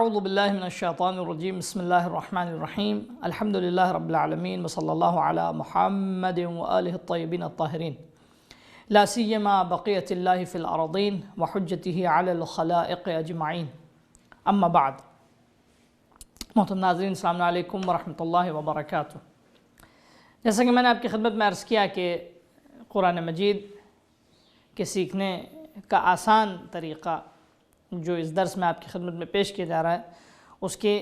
اعوذ باللہ من الشیطان الرجیم بسم اللہ الرحمن الرحیم الحمدللہ رب العالمین وصلی اللہ علی محمد وآلہ الطیبین الطاہرین لا سیما بقیت اللہ فی الارضین وحجتہ علی الخلائق اجمعین اما بعد۔ محترم ناظرین السلام علیکم ورحمۃ اللہ وبرکاتہ۔ جیسا کہ میں نے آپ کی خدمت میں عرض کیا کہ قرآن مجید کے سیکھنے کا آسان طریقہ جو اس درس میں آپ کی خدمت میں پیش کیا جا رہا ہے اس کے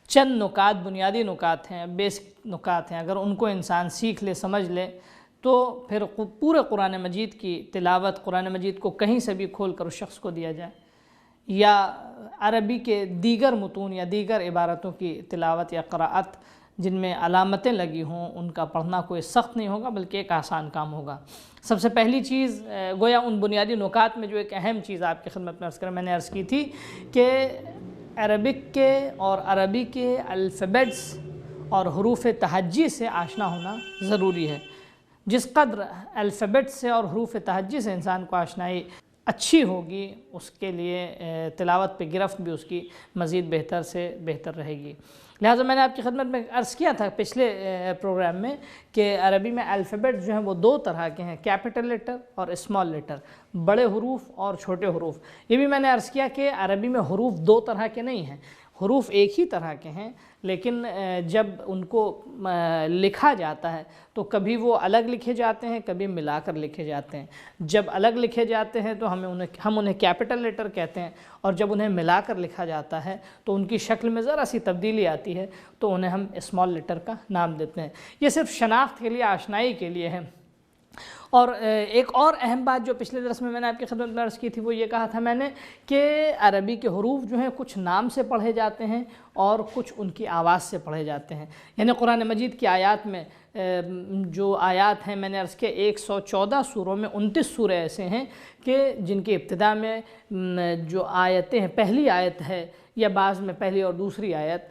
چند نکات، بنیادی نکات ہیں، بیسک نکات ہیں، اگر ان کو انسان سیکھ لے، سمجھ لے تو پھر پورے قرآن مجید کی تلاوت، قرآن مجید کو کہیں سے بھی کھول کر اس شخص کو دیا جائے یا عربی کے دیگر متون یا دیگر عبارتوں کی تلاوت یا قراءت جن میں علامتیں لگی ہوں ان کا پڑھنا کوئی سخت نہیں ہوگا بلکہ ایک آسان کام ہوگا۔ سب سے پہلی چیز گویا ان بنیادی نکات میں جو ایک اہم چیز آپ کی خدمت میں عرض کریں، میں نے عرض کی تھی کہ عربک کے اور عربی کے الفابیٹس اور حروف تہجی سے آشنا ہونا ضروری ہے۔ جس قدر الفابیٹ سے اور حروف تہجی سے انسان کو آشنائی اچھی ہوگی اس کے لیے تلاوت پہ گرفت بھی اس کی مزید بہتر سے بہتر رہے گی۔ لہٰذا میں نے آپ کی خدمت میں عرض کیا تھا پچھلے پروگرام میں کہ عربی میں الفابیٹ جو ہیں وہ دو طرح کے ہیں، کیپٹل لیٹر اور اسمال لیٹر، بڑے حروف اور چھوٹے حروف۔ یہ بھی میں نے عرض کیا کہ عربی میں حروف دو طرح کے نہیں ہیں، حروف ایک ہی طرح کے ہیں، لیکن جب ان کو لکھا جاتا ہے تو کبھی وہ الگ لکھے جاتے ہیں، کبھی ملا کر لکھے جاتے ہیں۔ جب الگ لکھے جاتے ہیں تو ہم انہیں کیپٹل لیٹر کہتے ہیں، اور جب انہیں ملا کر لکھا جاتا ہے تو ان کی شکل میں ذرا سی تبدیلی آتی ہے تو انہیں ہم اسمال لیٹر کا نام دیتے ہیں۔ یہ صرف شناخت کے لیے، آشنائی کے لیے ہے۔ اور ایک اور اہم بات جو پچھلے درس میں نے آپ کی خدمت میں عرض کی تھی وہ یہ کہا تھا میں نے کہ عربی کے حروف جو ہیں کچھ نام سے پڑھے جاتے ہیں اور کچھ ان کی آواز سے پڑھے جاتے ہیں۔ یعنی قرآن مجید کی آیات میں جو آیات ہیں، میں نے عرض کیا 114 سوروں میں 29 سورے ایسے ہیں کہ جن کی ابتدا میں جو آیتیں ہیں، پہلی آیت ہے یا بعض میں پہلی اور دوسری آیت،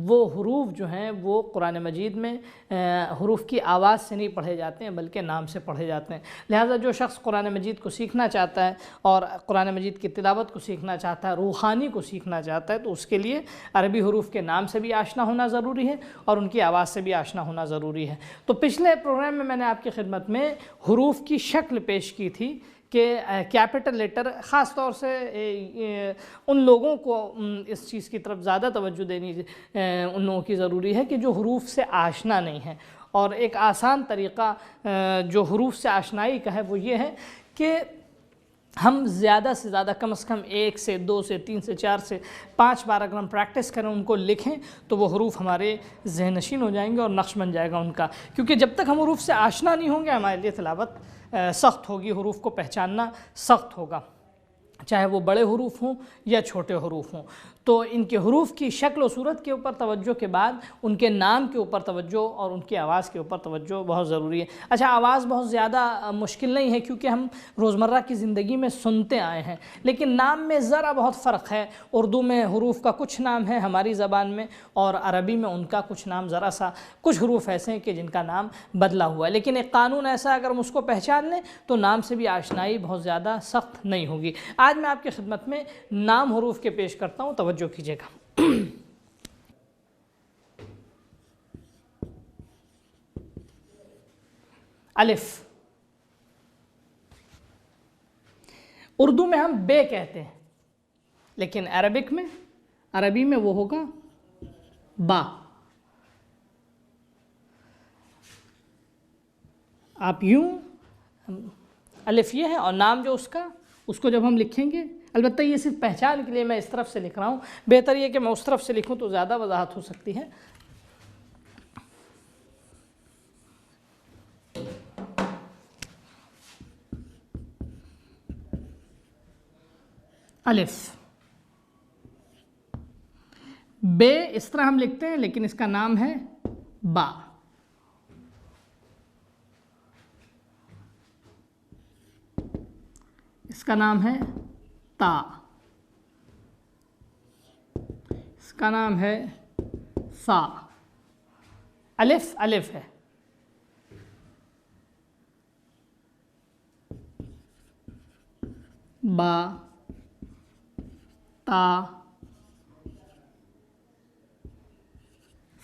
وہ حروف جو ہیں وہ قرآن مجید میں حروف کی آواز سے نہیں پڑھے جاتے ہیں بلکہ نام سے پڑھے جاتے ہیں۔ لہٰذا جو شخص قرآن مجید کو سیکھنا چاہتا ہے اور قرآن مجید کی تلاوت کو سیکھنا چاہتا ہے، روحانی کو سیکھنا چاہتا ہے، تو اس کے لیے عربی حروف کے نام سے بھی آشنا ہونا ضروری ہے اور ان کی آواز سے بھی آشنا ہونا ضروری ہے۔ تو پچھلے پروگرام میں نے آپ کی خدمت میں حروف کی شکل پیش کی تھی کہ کیپٹل لیٹر خاص طور سے ان لوگوں کو اس چیز کی طرف زیادہ توجہ دینی ان لوگوں کی ضروری ہے کہ جو حروف سے آشنا نہیں ہے، اور ایک آسان طریقہ جو حروف سے آشنائی کا ہے وہ یہ ہے کہ ہم زیادہ سے زیادہ کم از کم 1 سے 2 سے 3 سے 4 سے 5 بار اگر ہم پریکٹس کریں، ان کو لکھیں تو وہ حروف ہمارے ذہن نشین ہو جائیں گے اور نقش بن جائے گا ان کا، کیونکہ جب تک ہم حروف سے آشنا نہیں ہوں گے ہمارے لیے تلاوت سخت ہوگی، حروف کو پہچاننا سخت ہوگا، چاہے وہ بڑے حروف ہوں یا چھوٹے حروف ہوں۔ تو ان کے حروف کی شکل و صورت کے اوپر توجہ کے بعد ان کے نام کے اوپر توجہ اور ان کی آواز کے اوپر توجہ بہت ضروری ہے۔ اچھا، آواز بہت زیادہ مشکل نہیں ہے کیونکہ ہم روزمرہ کی زندگی میں سنتے آئے ہیں، لیکن نام میں ذرا بہت فرق ہے۔ اردو میں حروف کا کچھ نام ہے ہماری زبان میں، اور عربی میں ان کا کچھ نام ذرا سا، کچھ حروف ایسے ہیں کہ جن کا نام بدلا ہوا ہے، لیکن ایک قانون ایسا اگر ہم اس کو پہچان لیں تو نام سے بھی آشنائی بہت زیادہ سخت نہیں ہوگی۔ آج میں آپ کی خدمت میں نام حروف کے پیش کرتا ہوں، توجہ کیجیے گا۔ الف، اردو میں ہم بے کہتے ہیں لیکن عربی میں وہ ہوگا با۔ آپ یوں الف یہ ہے، اور نام جو اس کو جب ہم لکھیں گے، البتہ یہ صرف پہچان کے لیے میں اس طرف سے لکھ رہا ہوں، بہتر یہ کہ میں اس طرف سے لکھوں تو زیادہ وضاحت ہو سکتی ہے۔ الف، بے اس طرح ہم لکھتے ہیں لیکن اس کا نام ہے با۔ اس کا نام ہے تا، اس کا نام ہے سا۔ الف الف ہے، با، تا،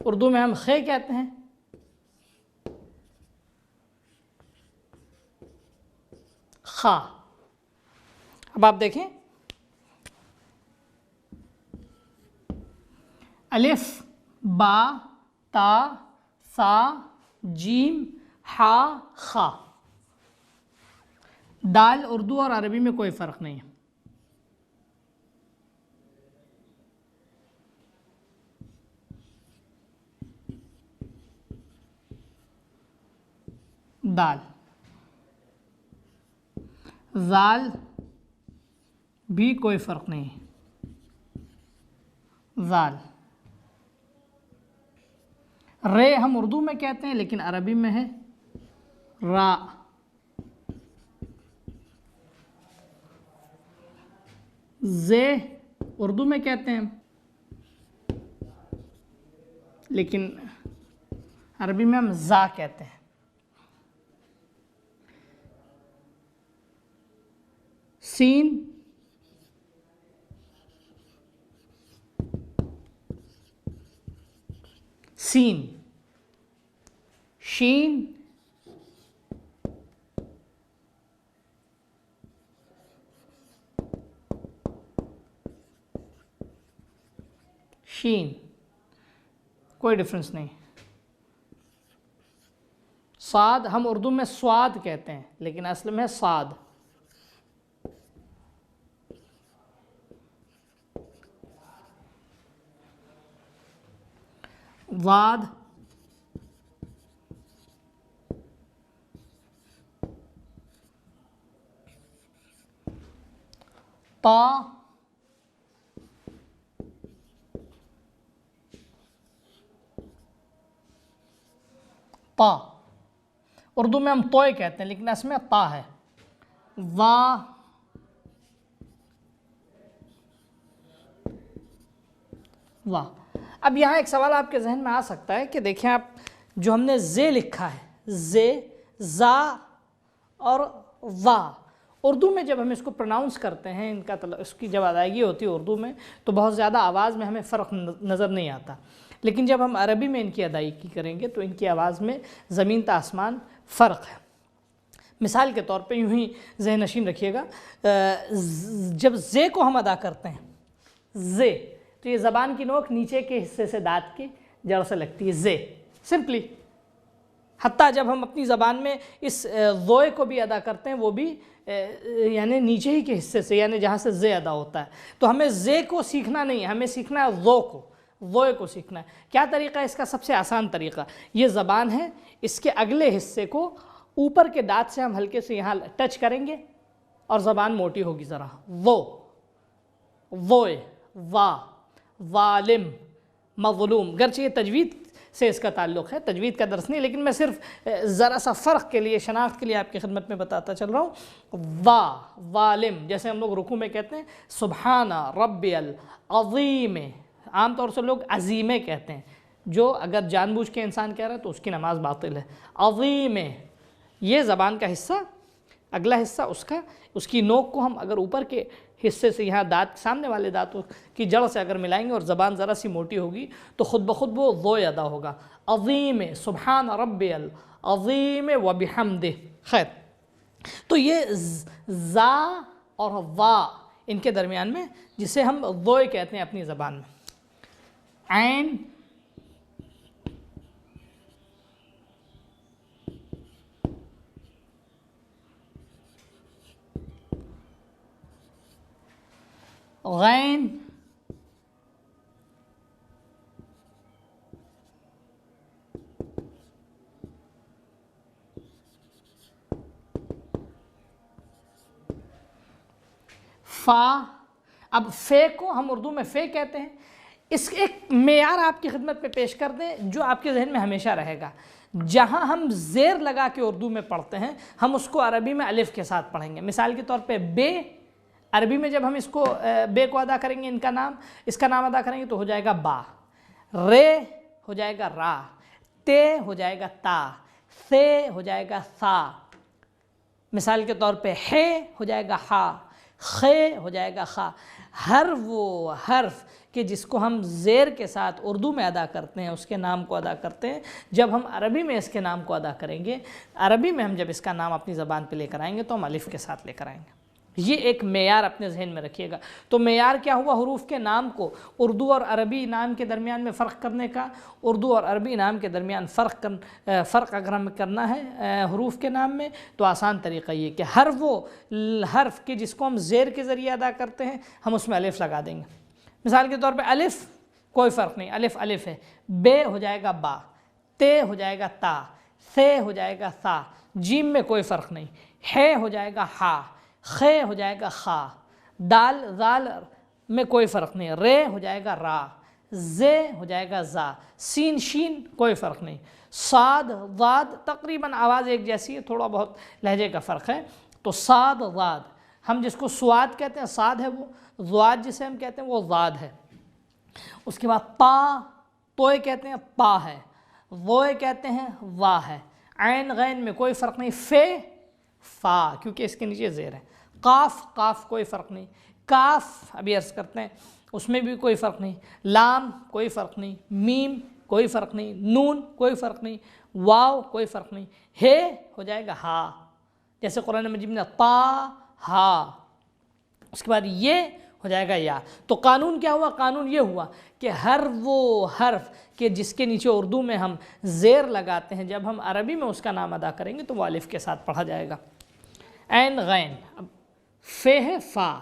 اردو میں ہم خے کہتے ہیں، خا۔ اب آپ دیکھیں الف، با، تا، سا، جیم، ہا، خا۔ دال اردو اور عربی میں کوئی فرق نہیں ہے۔ دال، زال بھی کوئی فرق نہیں ہے، زال۔ رے ہم اردو میں کہتے ہیں لیکن عربی میں ہے را۔ زے اردو میں کہتے ہیں لیکن عربی میں ہم زا کہتے ہیں۔ سین، سین، شین، شین، کوئی ڈفرنس نہیں۔ صاد ہم اردو میں سواد کہتے ہیں لیکن اصل میں صاد۔ واد، تا، تا اردو میں ہم توئے کہتے ہیں لیکن اس میں تا ہے۔ وا، واہ۔ اب یہاں ایک سوال آپ کے ذہن میں آ سکتا ہے کہ دیکھیں آپ جو ہم نے زے لکھا ہے، زے، زا اور وا، اردو میں جب ہم اس کو پروناؤنس کرتے ہیں، اس کی جب ادائیگی ہوتی ہے اردو میں تو بہت زیادہ آواز میں ہمیں فرق نظر نہیں آتا، لیکن جب ہم عربی میں ان کی ادائیگی کریں گے تو ان کی آواز میں زمین تا آسمان فرق ہے۔ مثال کے طور پہ یوں ہی ذہن نشین رکھیے گا، جب زے کو ہم ادا کرتے ہیں، زے، تو یہ زبان کی نوک نیچے کے حصے سے دانت کی جڑ سے لگتی ہے، زے، سمپلی۔ حتیٰ جب ہم اپنی زبان میں اس زوئے کو بھی ادا کرتے ہیں وہ بھی یعنی نیچے ہی کے حصے سے، یعنی جہاں سے زے ادا ہوتا ہے۔ تو ہمیں زے کو سیکھنا نہیں ہے، ہمیں سیکھنا ہے زو کو، زوئے کو سیکھنا ہے۔ کیا طریقہ ہے اس کا؟ سب سے آسان طریقہ، یہ زبان ہے، اس کے اگلے حصے کو اوپر کے دانت سے ہم ہلکے سے یہاں ٹچ کریں گے اور زبان موٹی ہوگی ذرا، وہ، ووئے، وا، والم، مظلوم۔ گرچہ یہ تجوید سے اس کا تعلق ہے، تجوید کا درس نہیں، لیکن میں صرف ذرا سا فرق کے لیے، شناخت کے لیے آپ کی خدمت میں بتاتا چل رہا ہوں۔ وا، والم، جیسے ہم لوگ رکوع میں کہتے ہیں سبحان ربی العظیم، عام طور سے لوگ عظیمے کہتے ہیں، جو اگر جان بوجھ کے انسان کہہ رہا ہے تو اس کی نماز باطل ہے۔ عظیم، یہ زبان کا حصہ، اگلا حصہ اس کی نوک کو ہم اگر اوپر کے حصے سے یہاں دانت، سامنے والے دانتوں کی جڑ سے اگر ملائیں گے اور زبان ذرا سی موٹی ہوگی تو خود بخود وہ زوئے ادا ہوگا۔ عظیم، سبحان ربی العظیم و بحمدہ۔ خیر، تو یہ زا اور وا ان کے درمیان میں جسے ہم زوئے کہتے ہیں اپنی زبان میں۔ عین، غین، فا۔ اب فے کو ہم اردو میں فے کہتے ہیں، اس ایک معیار آپ کی خدمت میں پیش کر دیں جو آپ کے ذہن میں ہمیشہ رہے گا. جہاں ہم زیر لگا کے اردو میں پڑھتے ہیں ہم اس کو عربی میں الف کے ساتھ پڑھیں گے. مثال کے طور پہ بے، عربی میں جب ہم اس کو بے کو ادا کریں گے، اس کا نام ادا کریں گے تو ہو جائے گا با. رے ہو جائے گا را، تے ہو جائے گا تا، ثے ہو جائے گا ثا. مثال کے طور پہ ہے ہو جائے گا ہا، خے ہو جائے گا خا. ہر وہ حرف کہ جس کو ہم زیر کے ساتھ اردو میں ادا کرتے ہیں اس کے نام کو ادا کرتے ہیں، جب ہم عربی میں اس کے نام کو ادا کریں گے، عربی میں ہم جب اس کا نام اپنی زبان پہ لے کر آئیں گے تو ہم الف کے ساتھ لے کر آئیں گے. یہ ایک معیار اپنے ذہن میں رکھیے گا. تو معیار کیا ہوا؟ حروف کے نام کو اردو اور عربی نام کے درمیان میں فرق کرنے کا. اردو اور عربی نام کے درمیان فرق اگر ہمیں کرنا ہے حروف کے نام میں تو آسان طریقہ یہ کہ ہر وہ حرف کہ جس کو ہم زیر کے ذریعے ادا کرتے ہیں ہم اس میں الف لگا دیں گے. مثال کے طور پہ الف کوئی فرق نہیں، الف الف ہے. بے ہو جائے گا با، تے ہو جائے گا تا، ثے ہو جائے گا ثا. جیم میں کوئی فرق نہیں، ہے ہو جائے گا ہا، خے ہو جائے گا خا. دال ذال میں کوئی فرق نہیں، رے ہو جائے گا را، زے ہو جائے گا زا. سین شین کوئی فرق نہیں. صاد ضاد تقریباً آواز ایک جیسی ہے، تھوڑا بہت لہجے کا فرق ہے. تو صاد ضاد، ہم جس کو سواد کہتے ہیں صاد ہے وہ، ضاد جسے ہم کہتے ہیں وہ ضاد ہے. اس کے بعد پا، توئے کہتے ہیں پا ہے، ووئے کہتے ہیں وا ہے. عین غین میں کوئی فرق نہیں. فے فا کیونکہ اس کے نیچے زیر ہے. قاف قاف کوئی فرق نہیں. کاف ابھی عرض کرتے ہیں اس میں بھی کوئی فرق نہیں. لام کوئی فرق نہیں. میم کوئی فرق نہیں. نون کوئی فرق نہیں. واو کوئی فرق نہیں. ہے ہو جائے گا ہا، جیسے قرآن مجید میں تا ہا. اس کے بعد یہ ہو جائے گا یا. تو قانون کیا ہوا؟ قانون یہ ہوا کہ ہر وہ حرف کہ جس کے نیچے اردو میں ہم زیر لگاتے ہیں جب ہم عربی میں اس کا نام ادا کریں گے تو وہ الف کے ساتھ پڑھا جائے گا. عین غین. اب فے ہے فا،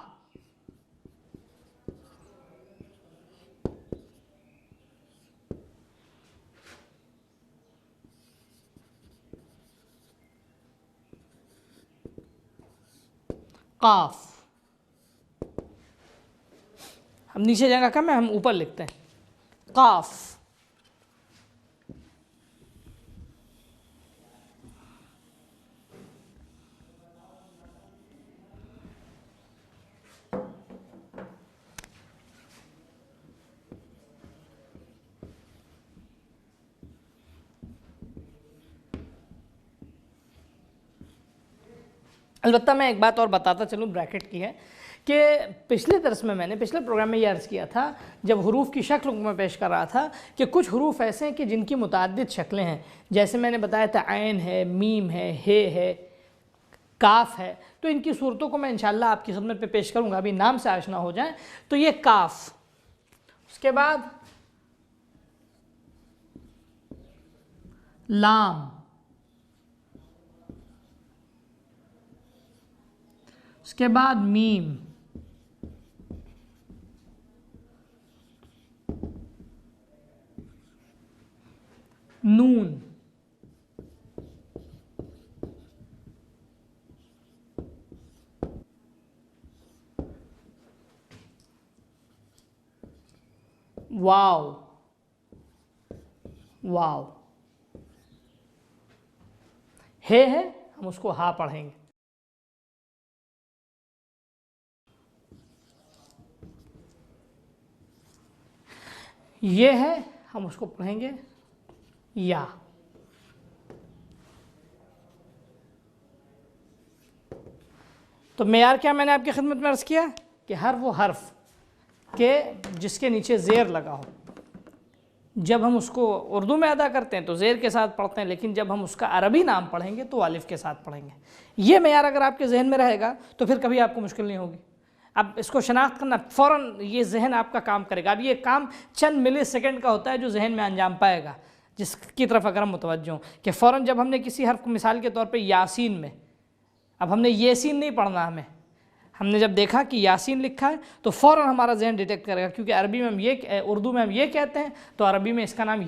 قاف. ہم نیچے جگہ کم ہے، ہم اوپر لکھتے ہیں قاف. البتہ میں ایک بات اور بتاتا چلوں بریکٹ کی ہے کہ پچھلے درس میں نے پچھلے پروگرام میں یہ عرض کیا تھا جب حروف کی شکل میں پیش کر رہا تھا کہ کچھ حروف ایسے ہیں کہ جن کی متعدد شکلیں ہیں. جیسے میں نے بتایا تھا عین ہے، میم ہے، کاف ہے. تو ان کی صورتوں کو میں انشاءاللہ آپ کی خدمت پہ پیش کروں گا. ابھی نام سے آشنا ہو جائیں. تو یہ کاف، اس کے بعد لام، اس کے بعد میم، نون، واو، ہے ہم اس کو ہا پڑھیں گے. یہ ہے ہم اس کو پڑھیں گے یا. تو معیار کیا میں نے آپ کی خدمت میں عرض کیا کہ ہر وہ حرف کہ جس کے نیچے زیر لگا ہو جب ہم اس کو اردو میں ادا کرتے ہیں تو زیر کے ساتھ پڑھتے ہیں، لیکن جب ہم اس کا عربی نام پڑھیں گے تو الف کے ساتھ پڑھیں گے. یہ معیار اگر آپ کے ذہن میں رہے گا تو پھر کبھی آپ کو مشکل نہیں ہوگی. اب اس کو شناخت کرنا فوراً یہ ذہن آپ کا کام کرے گا. اب یہ کام چند ملی سیکنڈ کا ہوتا ہے جو ذہن میں انجام پائے گا، جس کی طرف اگر ہم متوجہ ہوں کہ فوراً جب ہم نے کسی حرف کو مثال کے طور پہ یاسین میں، اب ہم نے یہ سین نہیں پڑھنا، ہم نے جب دیکھا کہ یاسین لکھا ہے تو فوراً ہمارا ذہن ڈیٹیکٹ کرے گا کیونکہ عربی میں ہم اردو میں ہم یہ کہتے ہیں تو عربی میں اس کا نام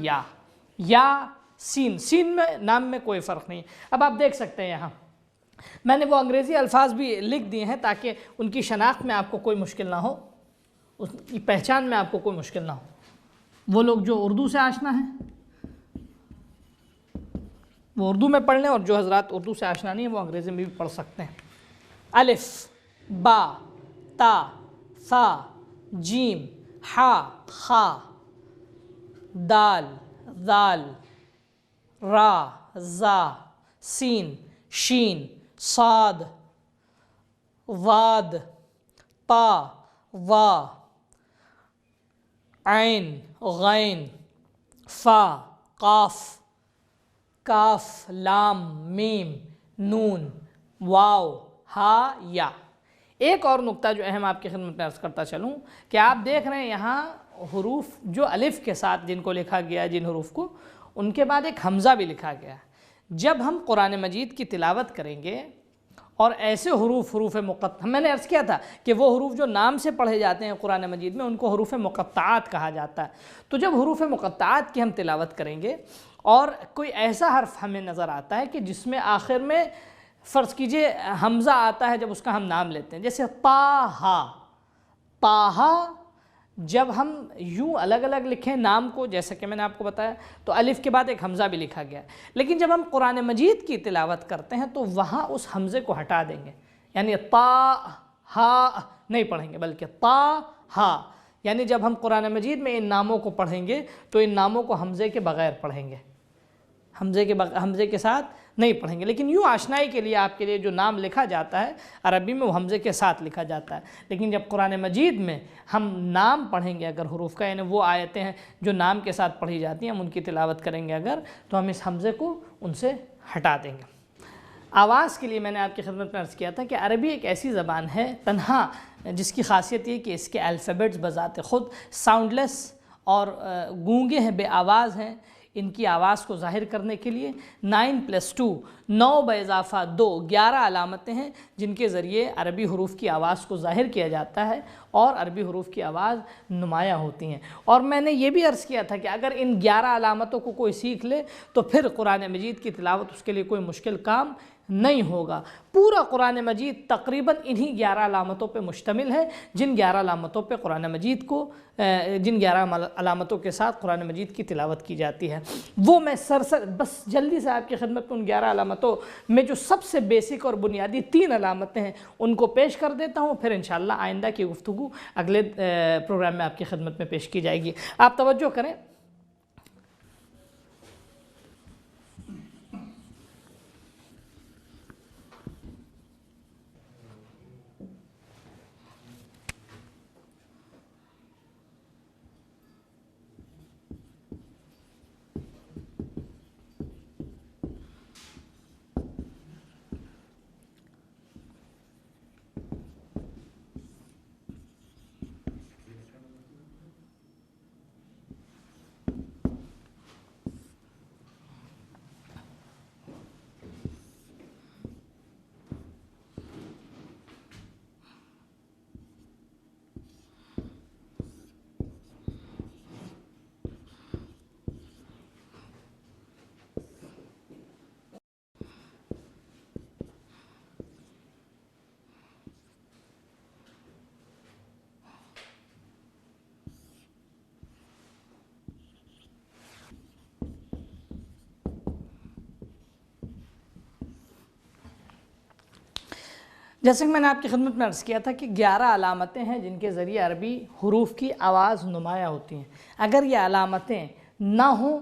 یا سین میں نام میں کوئی فرق نہیں. اب آپ دیکھ سکتے ہیں یہاں میں نے وہ انگریزی الفاظ بھی لکھ دیے ہیں تاکہ ان کی شناخت میں آپ کو کوئی مشکل نہ ہو، اس کی پہچان میں آپ کو کوئی مشکل نہ ہو. وہ لوگ جو اردو سے آشنا ہیں وہ اردو میں پڑھ لیں، اور جو حضرات اردو سے آشنا نہیں ہیں وہ انگریزی میں بھی پڑھ سکتے ہیں۔ الف، با، تا، ثا، جیم، حا، خا، دال، ذال، را، زا، سین، شین، صاد، ضاد، طا، ظا، عین، غین، فا، قاف، کاف، لام، میم، نون، واو، ہا، یا۔ ایک اور نقطہ جو اہم آپ کی خدمت میں عرض کرتا چلوں کہ آپ دیکھ رہے ہیں یہاں حروف جو الف کے ساتھ جن کو لکھا گیا ہے، جن حروف کو، ان کے بعد ایک حمزہ بھی لکھا گیا ہے۔ جب ہم قرآن مجید کی تلاوت کریں گے اور ایسے حروف مقطع، میں نے عرض کیا تھا کہ وہ حروف جو نام سے پڑھے جاتے ہیں قرآن مجید میں ان کو حروف مقطعات کہا جاتا ہے۔ تو جب حروف مقطعات کی ہم تلاوت کریں گے اور کوئی ایسا حرف ہمیں نظر آتا ہے کہ جس میں آخر میں فرض کیجئے حمزہ آتا ہے جب اس کا ہم نام لیتے ہیں، جیسے طٰہٰ، طٰہٰ، جب ہم یوں الگ الگ لکھیں نام کو، جیسا کہ میں نے آپ کو بتایا، تو الف کے بعد ایک حمزہ بھی لکھا گیا ہے، لیکن جب ہم قرآن مجید کی تلاوت کرتے ہیں تو وہاں اس حمزے کو ہٹا دیں گے، یعنی طٰہٰ نہیں پڑھیں گے بلکہ طٰہٰ، یعنی جب ہم قرآن مجید میں ان ناموں کو پڑھیں گے تو ان ناموں کو حمزے کے بغیر پڑھیں گے، حمزے کے ساتھ نہیں پڑھیں گے۔ لیکن یوں آشنائی کے لیے آپ کے لیے جو نام لکھا جاتا ہے عربی میں وہ حمزے کے ساتھ لکھا جاتا ہے، لیکن جب قرآن مجید میں ہم نام پڑھیں گے اگر حروف کا، یعنی وہ آیتیں ہیں جو نام کے ساتھ پڑھی جاتی ہیں، ہم ان کی تلاوت کریں گے اگر، تو ہم اس حمزے کو ان سے ہٹا دیں گے۔ آواز کے لیے میں نے آپ کی خدمت میں عرض کیا تھا کہ عربی ایک ایسی زبان ہے تنہا جس کی خاصیت یہ کہ اس کے الفابیٹس بذات خود ساؤنڈ لیس اور گونگے ہیں، بے آواز ہیں۔ ان کی آواز کو ظاہر کرنے کے لیے 9+2 9 باضافہ 2 11 علامتیں ہیں جن کے ذریعے عربی حروف کی آواز کو ظاہر کیا جاتا ہے اور عربی حروف کی آواز نمایاں ہوتی ہیں۔ اور میں نے یہ بھی عرض کیا تھا کہ اگر ان 11 علامتوں کو کوئی سیکھ لے تو پھر قرآن مجید کی تلاوت اس کے لیے کوئی مشکل کام نہیں ہوگا۔ پورا قرآن مجید تقریباً انہی 11 علامتوں پہ مشتمل ہے، جن 11 علامتوں پہ قرآن مجید کو جن 11 علامتوں کے ساتھ قرآن مجید کی تلاوت کی جاتی ہے۔ وہ میں بس جلدی سے آپ کی خدمت میں ان 11 علامتوں میں جو سب سے بیسک اور بنیادی 3 علامتیں ہیں ان کو پیش کر دیتا ہوں، پھر انشاءاللہ آئندہ کی گفتگو اگلے پروگرام میں آپ کی خدمت میں پیش کی جائے گی۔ آپ توجہ کریں، جیسے کہ میں نے آپ کی خدمت میں عرض کیا تھا کہ 11 علامتیں ہیں جن کے ذریعے عربی حروف کی آواز نمایاں ہوتی ہیں۔ اگر یہ علامتیں نہ ہوں،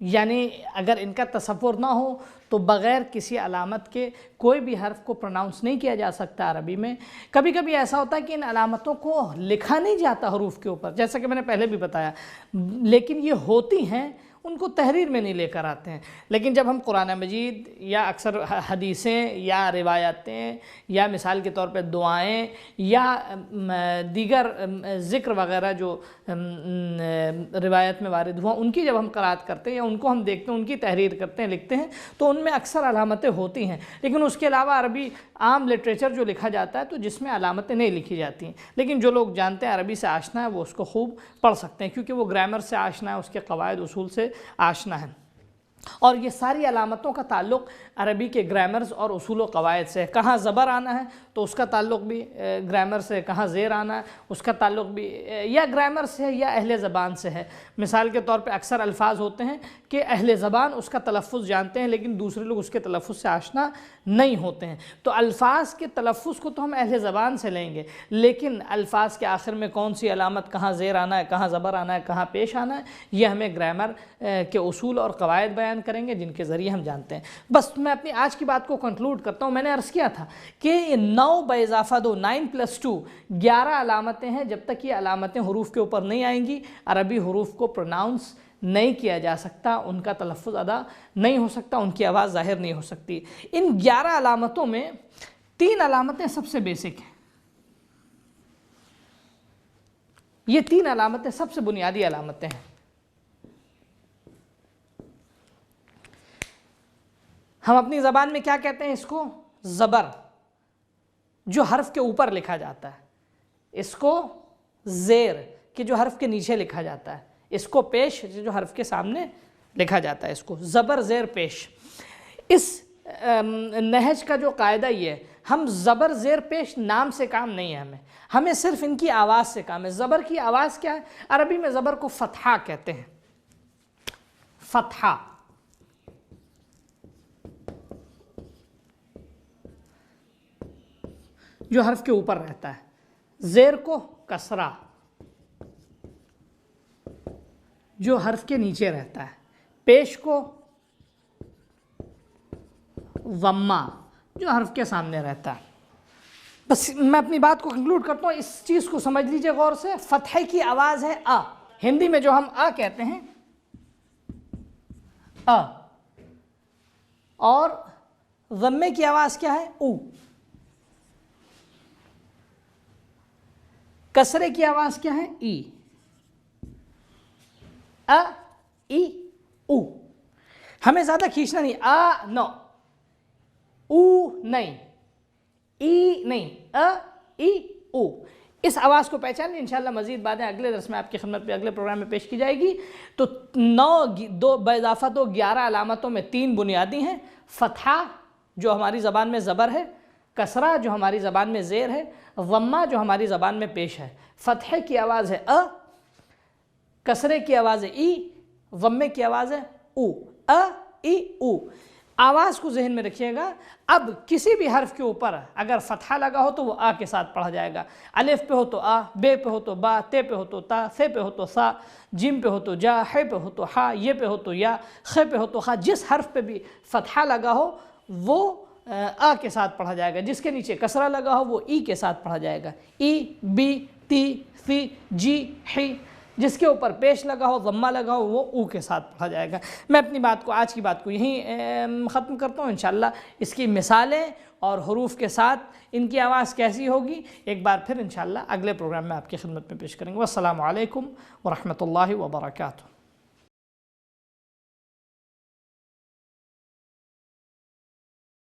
یعنی اگر ان کا تصور نہ ہو تو بغیر کسی علامت کے کوئی بھی حرف کو پروناؤنس نہیں کیا جا سکتا عربی میں۔ کبھی کبھی ایسا ہوتا ہے کہ ان علامتوں کو لکھا نہیں جاتا حروف کے اوپر، جیسا کہ میں نے پہلے بھی بتایا، لیکن یہ ہوتی ہیں، ان کو تحریر میں نہیں لے کر آتے ہیں۔ لیکن جب ہم قرآن مجید یا اکثر حدیثیں یا روایتیں یا مثال کے طور پہ دعائیں یا دیگر ذکر وغیرہ جو روایت میں وارد ہوا ان کی جب ہم قرأت کرتے ہیں یا ان کو ہم دیکھتے ہیں، ان کی تحریر کرتے ہیں، لکھتے ہیں، تو ان میں اکثر علامتیں ہوتی ہیں۔ لیکن اس کے علاوہ عربی عام لٹریچر جو لکھا جاتا ہے تو جس میں علامتیں نہیں لکھی جاتی ہیں، لیکن جو لوگ جانتے ہیں عربی سے آشنا ہے وہ اس کو خوب پڑھ سکتے ہیں، کیونکہ وہ گرامر سے آشنا ہے، اس کے قواعد اصول سے آشنا ہے۔ اور یہ ساری علامتوں کا تعلق عربی کے گرامرز اور اصول و قواعد سے ہے۔ کہاں زبر آنا ہے تو اس کا تعلق بھی گرامر سے، کہاں زیر آنا ہے اس کا تعلق بھی یا گرامر سے ہے یا اہل زبان سے ہے۔ مثال کے طور پہ اکثر الفاظ ہوتے ہیں کہ اہل زبان اس کا تلفظ جانتے ہیں لیکن دوسرے لوگ اس کے تلفظ سے آشنا نہیں ہوتے ہیں، تو الفاظ کے تلفظ کو تو ہم اہل زبان سے لیں گے، لیکن الفاظ کے آخر میں کون سی علامت، کہاں زیر آنا ہے، کہاں زبر آنا ہے، کہاں پیش آنا ہے، یہ ہمیں گرامر کے اصول اور قواعد بیان کریں گے جن کے ذریعے ہم جانتے ہیں۔ بس میں اپنی آج کی بات کو کنکلوڈ کرتا ہوں۔ میں نے عرض کیا تھا کہ 9 با اضافہ 2 9+2 11 علامتیں ہیں۔ جب تک یہ علامتیں حروف کے اوپر نہیں آئیں گی عربی حروف کو پروناؤنس نہیں کیا جا سکتا، ان کا تلفظ ادا نہیں ہو سکتا، ان کی آواز ظاہر نہیں ہو سکتی۔ ان 11 علامتوں میں 3 علامتیں سب سے بیسک ہیں۔ یہ 3 علامتیں سب سے بنیادی علامتیں ہیں۔ ہم اپنی زبان میں کیا کہتے ہیں اس کو؟ زبر، جو حرف کے اوپر لکھا جاتا ہے۔ اس کو زیر، کہ جو حرف کے نیچے لکھا جاتا ہے۔ اس کو پیش، جو حرف کے سامنے لکھا جاتا ہے۔ اس کو زبر زیر پیش۔ اس نہج کا جو قاعدہ یہ ہے، ہم زبر زیر پیش نام سے کام نہیں ہے، ہمیں صرف ان کی آواز سے کام ہے۔ زبر کی آواز کیا ہے؟ عربی میں زبر کو فتحہ کہتے ہیں۔ فتحہ، جو حرف کے اوپر رہتا ہے۔ زیر کو کسرہ، جو حرف کے نیچے رہتا ہے۔ پیش کو ضمہ، جو حرف کے سامنے رہتا ہے۔ بس میں اپنی بات کو کنکلوڈ کرتا ہوں، اس چیز کو سمجھ لیجئے غور سے۔ فتحے کی آواز ہے آ، ہندی میں جو ہم آ کہتے ہیں آ، اور ضمے کی آواز کیا ہے؟ او۔ کسرے کی آواز کیا ہے؟ ای۔ ا، ای، او۔ ہمیں زیادہ کھینچنا نہیں، آ نو، او نہیں، ای نہیں، ا، ای، او۔ اس آواز کو پہچان لیں۔ انشاءاللہ مزید باتیں اگلے درس میں آپ کی خدمت پہ اگلے پروگرام میں پیش کی جائے گی۔ تو 9 با اضافہ 2 11 علامتوں میں 3 بنیادی ہیں۔ فتحہ، جو ہماری زبان میں زبر ہے، کسرہ، جو ہماری زبان میں زیر ہے، ضمہ، جو ہماری زبان میں پیش ہے۔ فتحے کی آواز ہے ا، کسرے کی آواز ہے ای، ضمے کی آواز ہے او۔ ا، ای، او۔ آواز کو ذہن میں رکھیے گا۔ اب کسی بھی حرف کے اوپر اگر فتحہ لگا ہو تو وہ آ کے ساتھ پڑھا جائے گا۔ الف پہ ہو تو آ، بے پہ ہو تو با، تے پہ ہو تو تا، ثے پہ ہو تو سا، جیم پہ ہو تو جا، ہے پہ ہو تو ہا، یہ پہ ہو تو یا، خے پہ ہو تو خا۔ جس حرف پہ بھی فتحہ لگا ہو وہ آ کے ساتھ پڑھا جائے گا، جس کے نیچے کسرہ لگا ہو وہ ای کے ساتھ پڑھا جائے گا۔ ای، بی، تی، ثی، جی، حی۔ جس کے اوپر پیش لگا ہو، ضمہ لگا ہو، وہ او کے ساتھ پڑھا جائے گا۔ میں اپنی بات کو، آج کی بات کو یہیں ختم کرتا ہوں۔ انشاءاللہ اس کی مثالیں اور حروف کے ساتھ ان کی آواز کیسی ہوگی ایک بار پھر انشاءاللہ اگلے پروگرام میں آپ کی خدمت میں پیش کریں گے۔ والسلام علیکم ورحمۃ اللہ وبرکاتہ۔